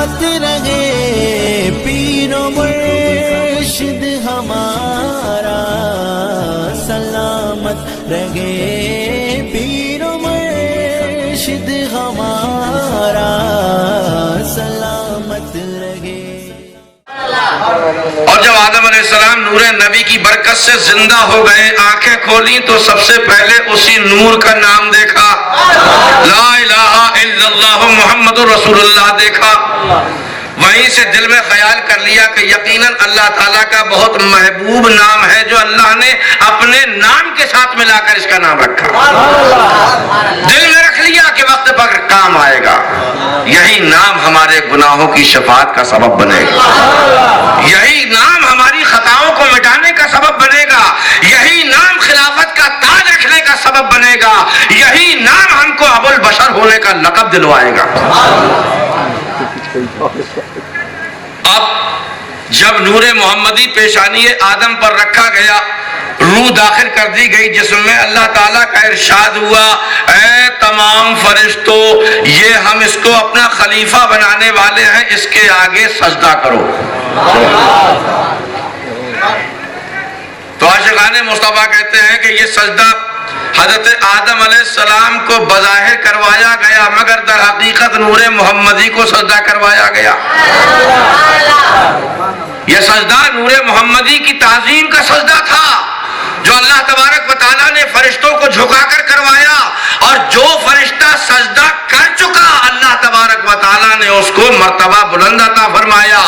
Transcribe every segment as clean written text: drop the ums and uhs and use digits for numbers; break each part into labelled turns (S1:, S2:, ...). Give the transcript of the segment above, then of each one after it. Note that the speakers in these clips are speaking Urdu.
S1: سلامت رہے پیر و مرشد ہمارا، سلامت رہے پیر و مرشد ہمارا، سلامت رہے۔
S2: اور جب آدم علیہ السلام نور نبی کی برکت سے زندہ ہو گئے، آنکھیں کھولیں تو سب سے پہلے اسی نور کا نام دیکھا، لا الہ الا اللہ محمد رسول اللہ دیکھا۔ وہیں سے دل میں خیال کر لیا کہ یقیناً اللہ تعالیٰ کا بہت محبوب نام ہے جو اللہ نے اپنے نام کے ساتھ ملا کر اس کا نام رکھا۔ دل میں رکھ لیا کہ وقت پر کام آئے گا، یہی نام ہمارے گناہوں کی شفاعت کا سبب بنے گا، یہی نام ہماری خطاؤں کو مٹانے کا سبب بنے گا، یہی نام خلافت کا تاج رکھنے کا سبب بنے گا، یہی نام ہم کو ابو البشر ہونے کا لقب دلوائے گا۔ اب جب نور محمدی پیشانی آدم پر رکھا گیا، روح داخل کر دی گئی جسم میں، اللہ تعالیٰ کا ارشاد ہوا، اے تمام فرشتوں، یہ ہم اس کو اپنا خلیفہ بنانے والے ہیں، اس کے آگے سجدہ کرو۔ تو عاشقان مصطفیٰ کہتے ہیں کہ یہ سجدہ حضرت آدم علیہ السلام کو بظاہر کروایا گیا، مگر در حقیقت نور محمدی کو سجدہ کروایا گیا۔ یہ سجدہ نور محمدی کی تعظیم کا سجدہ تھا جو اللہ تبارک و تعالیٰ نے فرشتوں کو جھکا کر کروایا، اور جو فرشتہ سجدہ کر چکا اللہ تبارک و تعالیٰ نے اس کو مرتبہ بلند عطا فرمایا،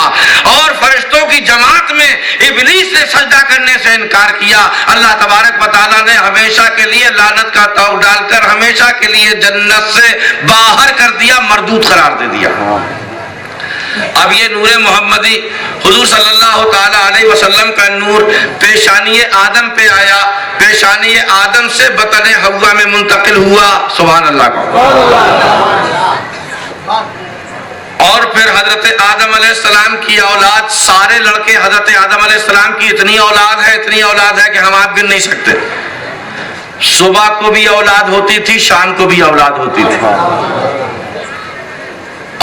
S2: اور فرشتوں کی جماعت میں ابلیس نے سجدہ کرنے سے انکار کیا، اللہ تبارک و تعالیٰ نے ہمیشہ کے لیے لعنت کا طوق ڈال کر ہمیشہ کے لیے جنت سے باہر کر دیا، مردود قرار دے دیا۔ اب یہ نور محمدی حضور صلی اللہ تعالی علیہ وسلم کا نور پیشانی آدم پہ آیا، پیشانی آدم سے بطن حوا میں منتقل ہوا، سبحان اللہ کا۔ اور پھر حضرت آدم علیہ السلام کی اولاد، سارے لڑکے حضرت آدم علیہ السلام کی اتنی اولاد ہے کہ ہم آپ گن نہیں سکتے۔ صبح کو بھی اولاد ہوتی تھی، شام کو بھی اولاد ہوتی تھی،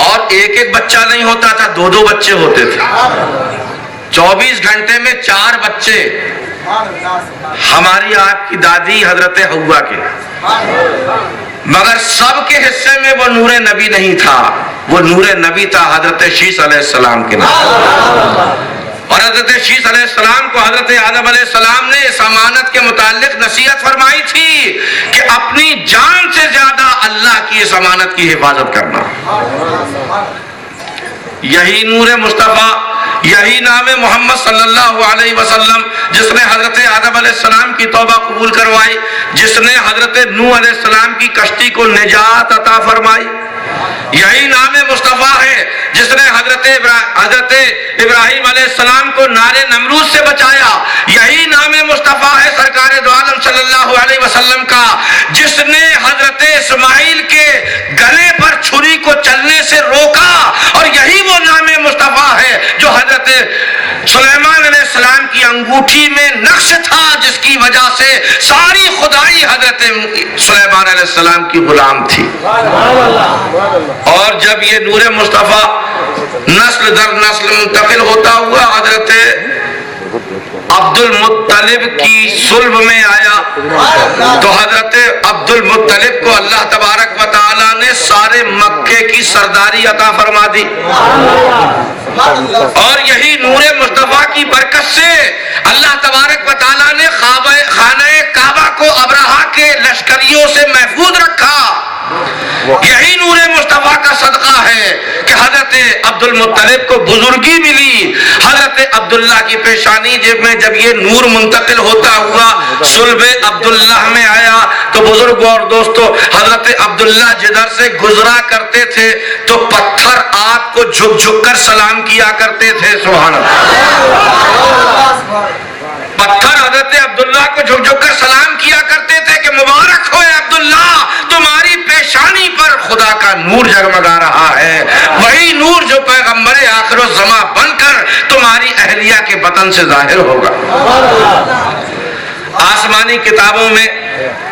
S2: اور ایک ایک بچہ نہیں ہوتا تھا، دو دو بچے ہوتے تھے۔ 24 گھنٹے میں 4 بچے ہماری آپ کی دادی حضرت حوا کے، مگر سب کے حصے میں وہ نور نبی نہیں تھا، وہ نور نبی تھا حضرت شیس علیہ السلام کے نام۔ اور حضرت شیس علیہ السلام کو حضرت آدم علیہ السلام نے اس امانت کے متعلق نصیحت فرمائی تھی کہ اپنی جان سے زیادہ اللہ کی اس امانت کی حفاظت کرنا۔ یہی نور مصطفیٰ، یہی نام محمد صلی اللہ علیہ وسلم جس نے حضرت آدم علیہ السلام کی توبہ قبول کروائی، جس نے حضرت نوح علیہ السلام کی کشتی کو نجات عطا فرمائی، یہی نام مصطفیٰ ہے جس نے حضرت ابراہیم علیہ السلام کو نار نمرود سے بچایا، یہی نام مصطفیٰ ہے سرکار دو عالم صلی اللہ علیہ وسلم کا جس نے حضرت اسماعیل کے گلے پر چھری کو چلنے سے روکا، اور یہی وہ نام مصطفیٰ ہے جو حضرت سلیمان علیہ السلام کی انگوٹھی میں نقش تھا، جس کی وجہ سے ساری خدائی حضرت سلیمان علیہ السلام کی غلام تھی۔ اور جب یہ نور مصطفیٰ نسل در نسل منتقل ہوتا ہوا حضرت عبد المطلب کی صلب میں آیا، تو حضرت عبد المطلب کو اللہ تبارک و تعالیٰ نے سارے مکے کی سرداری عطا فرما دی، اور یہی نور مصطفیٰ کی برکت سے اللہ تبارک و تعالیٰ نے خانہ کعبہ کو ابرہا کے لشکریوں سے محفوظ رکھا۔ یہی نور مصطفیٰ کا صدقہ ہے کہ حضرت عبد المطلب کو بزرگی ملی، حضرت عبداللہ کی پیشانی میں جب یہ نور منتقل ہوتا ہوا صلب عبداللہ میں آیا، تو بزرگوں اور دوستوں حضرت عبداللہ جدھر سے گزرا کرتے تھے تو پتھر آپ کو جھک جھک کر سلام کیا کرتے تھے، سبحان اللہ۔ پتھر حضرت عبداللہ کو جھک جھک کر سلام کیا کرتے تھے کہ مبارک ہوئے عبداللہ، تمہاری پیشانی پر خدا کا نور جگمگا رہا ہے، وہی نور جو پیغمبر آخر الزمان بن کر تمہاری اہلیہ کے بطن سے ظاہر ہوگا۔ آسمانی کتابوں میں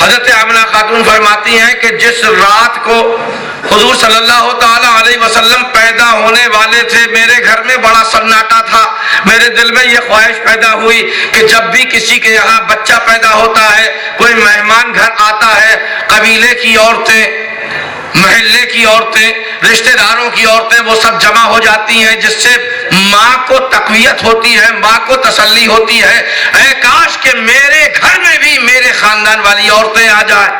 S2: حضرت آمنہ خاتون فرماتی ہیں کہ جس رات کو حضور صلی اللہ تعالی علیہ وسلم پیدا ہونے والے تھے، میرے گھر میں بڑا سناٹا تھا. میرے دل میں یہ خواہش پیدا ہوئی کہ جب بھی کسی کے یہاں بچہ پیدا ہوتا ہے، کوئی مہمان گھر آتا ہے، قبیلے کی عورتیں، محلے کی عورتیں، رشتہ داروں کی عورتیں، وہ سب جمع ہو جاتی ہیں، جس سے ماں کو تقویت ہوتی ہے، ماں کو تسلی ہوتی ہے. اے کاش کہ میرے گھر میں بھی میرے خاندان والی عورتیں آ جائیں.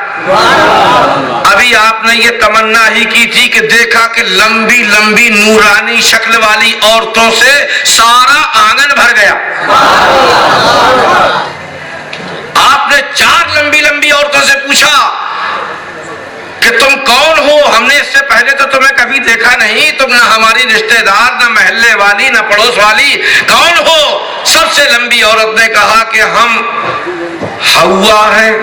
S2: ابھی آپ نے یہ تمنا ہی کی تھی کہ دیکھا کہ لمبی لمبی نورانی شکل والی عورتوں سے سارا آنگن بھر گیا. آپ نے 4 لمبی لمبی عورتوں سے پوچھا کہ تم کون ہو؟ ہم نے اس سے پہلے تو تمہیں کبھی دیکھا نہیں، تم نہ ہماری رشتہ دار، نہ محلے والی، نہ پڑوس والی، کون ہو؟ سب سے لمبی عورت نے کہا کہ ہم حوا ہیں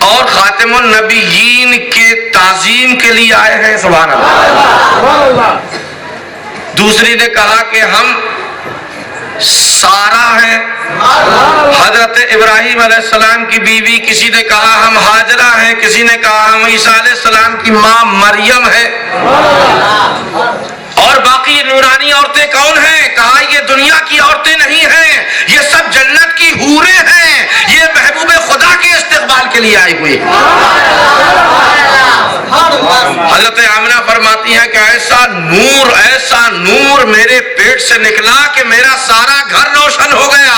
S2: اور خاتم النبیین کے تعظیم کے لیے آئے ہیں. سبحان اللہ. دوسری نے کہا کہ ہم سارا ہیں، حضرت ابراہیم علیہ السلام کی بیوی. کسی نے کہا ہم ہاجرہ ہیں، کسی نے کہا ہم عیسیٰ علیہ السلام کی ماں مریم ہے. اور باقی نورانی عورتیں کون ہیں؟ کہا یہ دنیا کی عورتیں نہیں ہیں، یہ سب جنت کی حوریں ہیں، یہ محبوب خدا کے استقبال کے لیے آئی ہوئی. حضرت آمنہ فرماتی ہیں کہ ایسا نور میرے پیٹ سے نکلا کہ میرا سارا گھر روشن ہو گیا،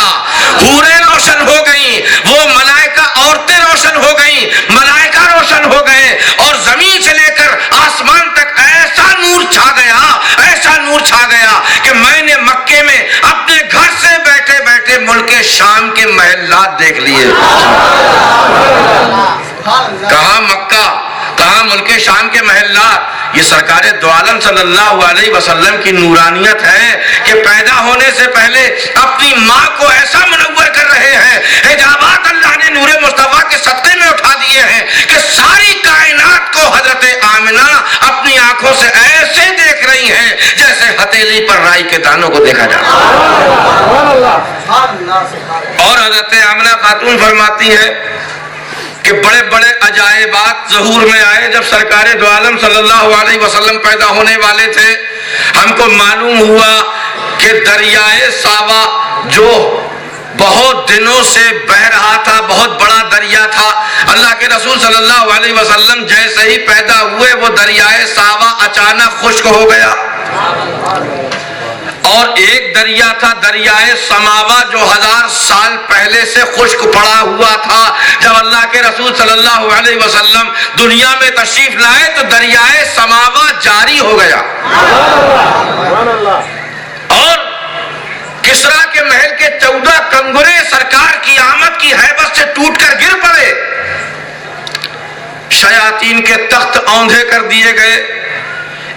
S2: حوریں روشن ہو گئیں، وہ ملائکہ عورتیں روشن ہو گئیں، ملائکہ روشن ہو گئے، اور زمین سے لے کر آسمان تک ایسا نور چھا گیا کہ میں نے مکے میں اپنے گھر سے بیٹھے بیٹھے ملک شام کے محلات دیکھ لیے. کہاں مکہ، کہاں ملک شام کے محلات. یہ سرکار دو عالم صلی اللہ علیہ وسلم کی نورانیت ہے کہ پیدا ہونے سے پہلے اپنی ماں کو ایسا منور کر رہے ہیں، حجابات اللہ نے نور مصطفیٰ کے صدقے میں اٹھا دیے ہیں کہ ساری کائنات کو حضرت آمنہ اپنی آنکھوں سے ایسے دیکھ رہی ہیں جیسے ہتھیلی پر رائی کے دانوں کو دیکھا جاتا ہے. اور حضرت آمنہ خاتون فرماتی ہے کہ بڑے بڑے عجائبات ظہور میں آئے. جب سرکار دو عالم صلی اللہ علیہ وسلم پیدا ہونے والے تھے، ہم کو معلوم ہوا کہ دریائے ساوا جو بہت دنوں سے بہ رہا تھا، بہت بڑا دریا تھا، اللہ کے رسول صلی اللہ علیہ وسلم جیسے ہی پیدا ہوئے وہ دریائے ساوا اچانک خشک ہو گیا. اور ایک دریا تھا دریائے سماوا جو 1000 سال پہلے سے خشک پڑا ہوا تھا. جب اللہ کے رسول صلی اللہ علیہ وسلم دنیا میں تشریف لائے تو دریائے سماوا جاری ہو گیا. اور کسرا کے محل کے 14 کنگرے سرکار کی آمد کی ہیبت سے ٹوٹ کر گر پڑے. شیاطین کے تخت اوندھے کر دیے گئے.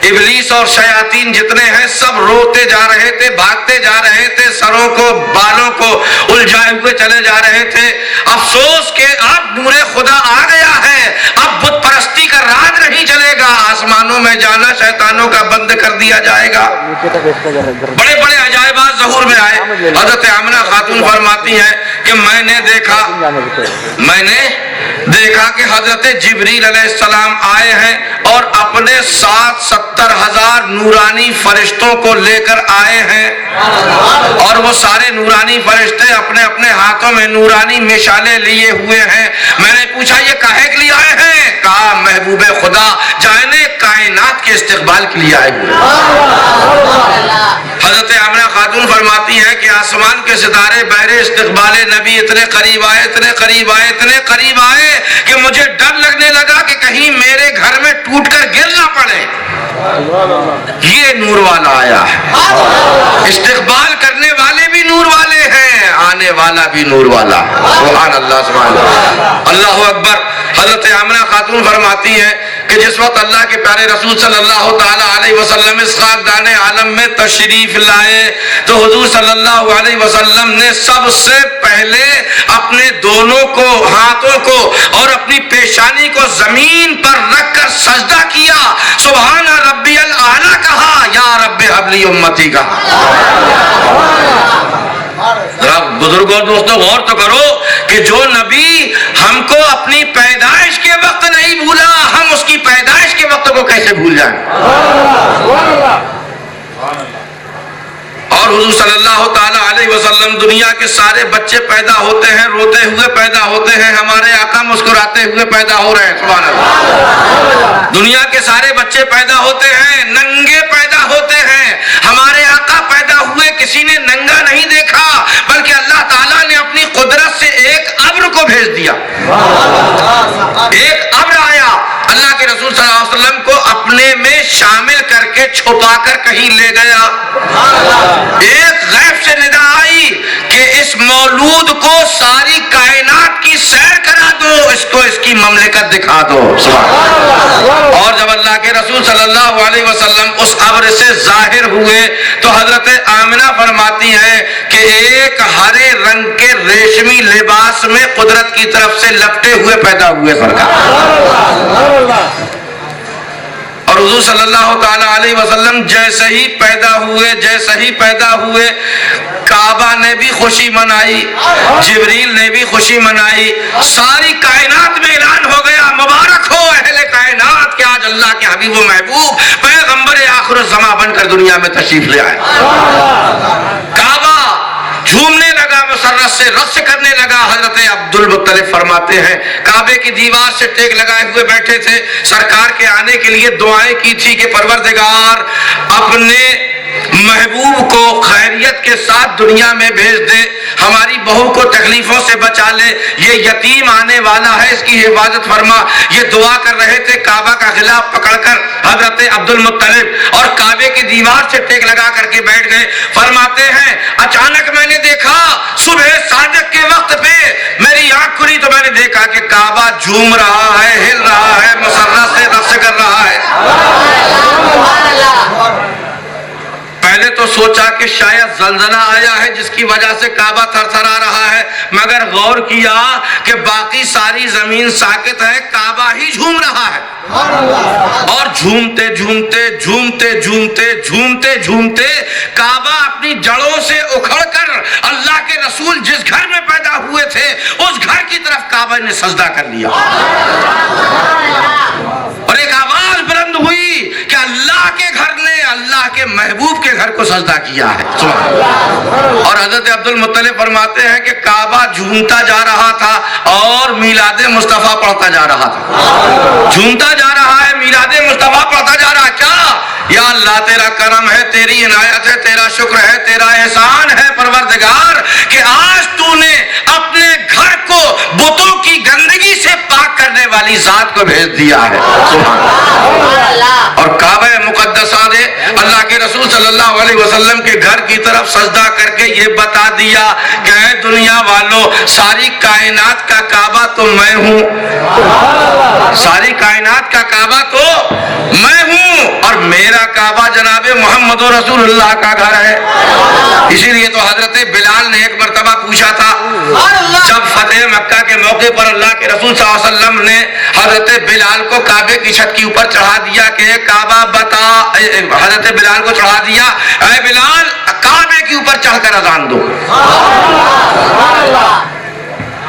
S2: ابلیس اور شیاطین جتنے ہیں سب روتے جا رہے تھے، بھاگتے جا رہے تھے، سروں کو بالوں کو الجھائے ہوئے چلے جا رہے تھے. افسوس کہ اب نور خدا آ گیا ہے، اب بت پرستی کا راج نہیں چلے گا، آسمانوں میں جانا شیطانوں کا بند کر دیا جائے گا. بڑے بڑے عجائبات ظہور میں آئے. حضرت آمنہ خاتون فرماتی ہیں کہ میں نے دیکھا کہ حضرت جبریل علیہ السلام آئے ہیں اور اپنے ساتھ 70,000 نورانی فرشتوں کو لے کر آئے ہیں. اور وہ سارے نورانی فرشتے اپنے اپنے ہاتھوں میں نورانی مشالیں لیے ہوئے ہیں. میں نے پوچھا یہ کاہے کے لیے آئے ہیں؟ کہا محبوب خدا جانے کائنات کے استقبال کے لیے آئے ہوئے. حضرت آمنہ خاتون فرماتی ہے کہ آسمان کے ستارے بہرے استقبال نبی اتنے قریب آئے کہ مجھے ڈر لگنے لگا کہ کہیں میرے گھر میں ٹوٹ کر گر نہ پڑے. یہ نور والا آیا ہے. استقبال کرنے والے بھی نور والے ہیں، آنے والا بھی نور والا. سبحان اللہ، سبحان اللہ، اللہ اکبر. حضرت آمنہ خاتون فرماتی ہے کہ جس وقت اللہ کے پیارے رسول صلی اللہ تعالی علیہ وسلم اس خاکدان عالم میں تشریف لائے تو حضور صلی اللہ علیہ وسلم نے سب سے پہلے اپنے دونوں کو ہاتھوں کو اور اپنی پیشانی کو زمین پر رکھ کر سجدہ کیا. سبحان ربی الاعلی کہا، یا رب حبلی امتی کہا. ذرا بزرگوں دوستوں غور تو کرو کہ جو نبی ہم کو اپنی پیدائش کے وقت نہیں بھولا، ہم اس کی پیدائش کے وقت کو کیسے بھول جائیں؟ اور حضور صلی اللہ تعالی علیہ وسلم دنیا کے سارے بچے پیدا ہوتے ہیں روتے ہوئے پیدا ہوتے ہیں، ہمارے آقا مسکراتے ہوئے پیدا ہو رہے ہیں، سبحان اللہ۔ دنیا کے سارے بچے پیدا ہوتے ہیں ننگے پیدا ہوتے ہیں، ہمارے آقا پیدا ہوئے کسی نے ننگا نہیں دیکھا، بلکہ اللہ تعالیٰ نے اپنی قدرت سے ایک ابر کو بھیج دیا، ایک ابر آیا، اللہ کے رسول صلی اللہ علیہ وسلم کو اپنے میں شامل کر کے چھپا کر کہیں لے گیا۔ ایک غیب سے ندا آئی کہ اس مولود کو ساری کائنات کی سیر کرا دو، اس کو اس کی مملکت دکھا دو۔ اور جب اللہ کے رسول صلی اللہ علیہ وسلم اس ابر سے ظاہر ہوئے تو حضرت آمنہ فرماتی ہیں کہ ایک ہرے رنگ کے ریشمی لباس میں قدرت کی طرف سے لپٹے ہوئے پیدا ہوئے سرکار۔ اور حضور صلی اللہ تعالی علیہ وسلم جیسے ہی پیدا ہوئے کعبہ نے بھی خوشی منائی، جبریل نے بھی خوشی منائی، ساری کائنات میں اعلان ہو گیا مبارک ہو اہل کائنات کہ آج اللہ کے حبیب و محبوب پیغمبر آخر الزماں بن کر دنیا میں تشریف لے آئے۔ کعبہ جھومنے لگا، مسرت سے رقص کرنے لگا۔ حضرت عبد المطلب فرماتے ہیں کعبے کی دیوار سے ٹیک لگائے ہوئے بیٹھے تھے، سرکار کے آنے کے لیے دعائیں کی تھی کہ پروردگار اپنے محبوب کو خیریت کے ساتھ دنیا میں بھیج دے، ہماری بہو کو تکلیفوں سے بچا لے، یہ یتیم آنے والا ہے اس کی حفاظت فرما۔ یہ دعا کر رہے تھے کعبہ کا غلاف پکڑ کر حضرت عبد المطلب، اور کعبے کی دیوار سے ٹیک لگا کر کے بیٹھ گئے۔ فرماتے ہیں اچانک میں نے دیکھا صبح صادق کے وقت پہ میری آنکھ کھلی تو میں نے دیکھا کہ کعبہ جھوم رہا ہے، ہل رہا ہے، مسرت سے رقص کر رہا ہے۔ پہلے تو سوچا کہ شاید زلزلہ آیا ہے جس کی وجہ سے کعبہ تھر تھرا رہا ہے، مگر غور کیا کہ باقی ساری زمین ساکت ہے، کعبہ ہی جھوم رہا ہے۔ اور جھومتے جھومتے جھومتے جھومتے جھومتے جھومتے کعبہ اپنی جڑوں سے اکھڑ کر اللہ کے رسول جس گھر میں پیدا ہوئے تھے اس گھر کی طرف کعبہ نے سجدہ کر لیا، اور ایک آواز بلند ہوئی کہ اللہ کے گھر نے اللہ کے محبوب کے گھر کو سجدہ کیا ہے۔ اور حضرت عبد المطلب فرماتے ہیں کہ کعبہ جھومتا جا رہا تھا اور میلاد مصطفیٰ پڑھتا جا رہا تھا، جھومتا جا رہا ہے، میلاد مصطفیٰ پڑھتا جا رہا ہے۔ کیا یا اللہ تیرا کرم ہے، تیری عنایت ہے، تیرا شکر ہے، تیرا احسان ہے پروردگار کہ آج تو نے اپنے گھر کو بتوں کی گندگی سے پاک کرنے والی ذات کو بھیج دیا ہے۔ اور کعبہ مقدسہ نے اللہ کے رسول صلی اللہ علیہ وسلم کے گھر کی طرف سجدہ کر کے یہ بتا دیا کہ اے دنیا والوں، ساری کائنات کا کعبہ تو میں ہوں، ساری کائنات کا کعبہ تو میں ہوں، اور میرا کعبہ جناب محمد رسول اللہ کا گھر ہے۔ اسی لیے تو حضرت بلال نے ایک مرتبہ پوچھا تھا جب فتح مکہ کے موقع پر اللہ کے رسول صلی اللہ علیہ وسلم نے حضرت بلال کو کعبے کی چھت کی اوپر چڑھا دیا کہ کعبہ بتا، حضرت بلال کو چڑھا دیا، اے بلال کعبے کے اوپر چڑھ کر اذان دو۔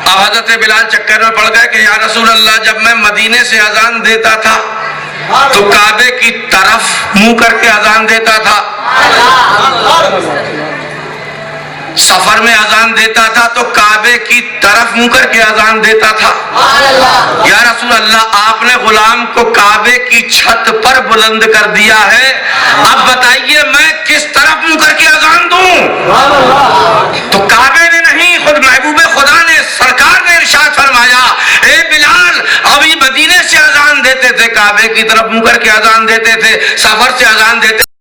S2: اب حضرت بلال چکر میں پڑ گئے کہ یا رسول اللہ جب میں مدینے سے اذان دیتا تھا تو کعبے کی طرف منہ کر کے اذان دیتا تھا، سفر میں اذان دیتا تھا تو کعبے کی طرف منہ کر کے اذان دیتا تھا۔ یا رسول اللہ آپ نے غلام کو کعبے کی چھت پر بلند کر دیا ہے، اب بتائیے میں کس طرف منہ کر کے اذان دوں؟ تو کعبے نے نہیں، خود محبوب خدا نے، سرکار نے ارشاد فرمایا اے بلال ابھی مدینے سے اذان دیتے تھے کعبے کی طرف منہ کر کے اذان دیتے تھے، سفر سے اذان دیتے